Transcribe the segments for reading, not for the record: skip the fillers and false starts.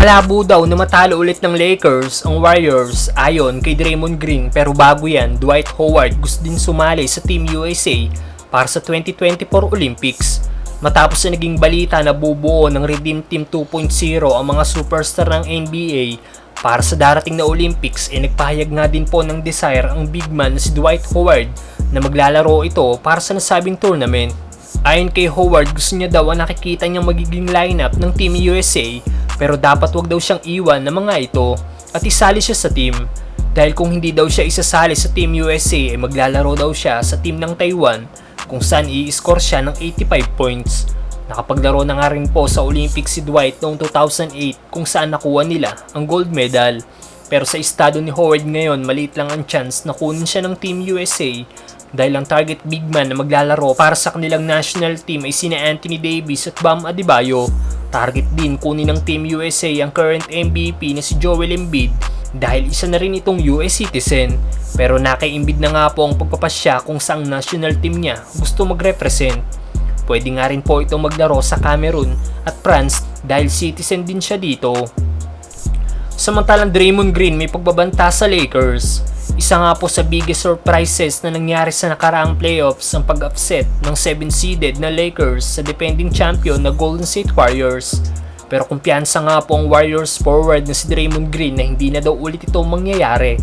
Malabo daw na matalo ulit ng Lakers ang Warriors ayon kay Draymond Green, pero bago yan, Dwight Howard gusto din sumali sa Team USA para sa 2024 Olympics. Matapos na naging balita na bubuo ng Redeem Team 2.0 ang mga superstar ng NBA para sa darating na Olympics, nagpahayag nga din po ng desire ang big man na si Dwight Howard na maglalaro ito para sa nasabing tournament. Ayon kay Howard, gusto niya daw ang nakikita niyang magiging lineup ng Team USA, pero dapat wag daw siyang iwan ng mga ito at isali siya sa team. Dahil kung hindi daw siya isasali sa Team USA, maglalaro daw siya sa team ng Taiwan kung saan i-score siya ng 85 points. Nakapaglaro na nga rin po sa Olympics si Dwight noong 2008 kung saan nakuha nila ang gold medal. Pero sa estado ni Howard ngayon, maliit lang ang chance na kunin siya ng Team USA dahil ang target big man na maglalaro para sa kanilang national team ay sina Anthony Davis at Bam Adebayo. Target din kunin ng Team USA ang current MVP na si Joel Embiid dahil isa na rin itong US citizen. Pero nakay-Embiid na nga po ang pagpapasya kung saang national team niya gusto mag-represent. Pwede nga rin po itong maglaro sa Cameroon at France dahil citizen din siya dito. Samantalang Draymond Green may pagbabanta sa Lakers. Isa nga po sa biggest surprises na nangyari sa nakaraang playoffs ang pag-upset ng 7-seeded na Lakers sa defending champion na Golden State Warriors. Pero kumpiyansa nga po ang Warriors forward na si Draymond Green na hindi na daw ulit ito mangyayari.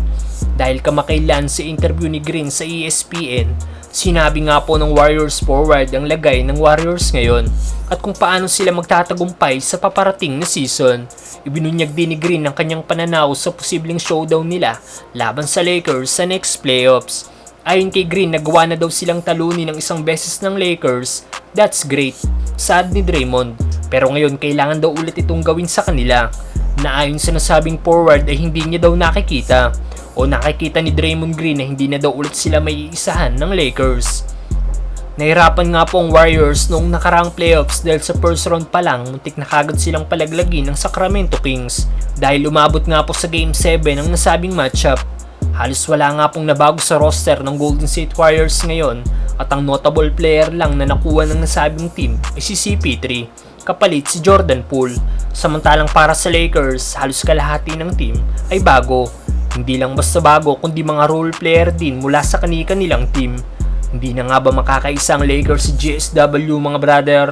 Dahil kamakailan sa interview ni Green sa ESPN, sinabi nga po ng Warriors forward ang lagay ng Warriors ngayon at kung paano sila magtatagumpay sa paparating na season. Ibinunyag din ni Green ang kanyang pananaw sa posibleng showdown nila laban sa Lakers sa next playoffs. Ayon kay Green, nagawa na daw silang talunin ng isang beses ng Lakers. That's great, sad ni Draymond. Pero ngayon kailangan daw ulit itong gawin sa kanila, na ayon sa nasabing forward ay hindi niya daw nakikita o nakikita ni Draymond Green na hindi na daw ulit sila may iisahan ng Lakers. Nahirapan nga po ang Warriors noong nakaraang playoffs dahil sa first round pa lang muntik na kagad silang palaglagin ng Sacramento Kings dahil umabot nga po sa Game 7 ang nasabing matchup. Halos wala nga pong nabago sa roster ng Golden State Warriors ngayon at ang notable player lang na nakuha ng nasabing team ay si CP3, kapalit si Jordan Poole. Samantalang para sa Lakers, halos kalahati ng team ay bago. Hindi lang basta bago kundi mga role player din mula sa kani-kanilang team. Hindi na nga ba makakaisang Lakers si GSW mga brother?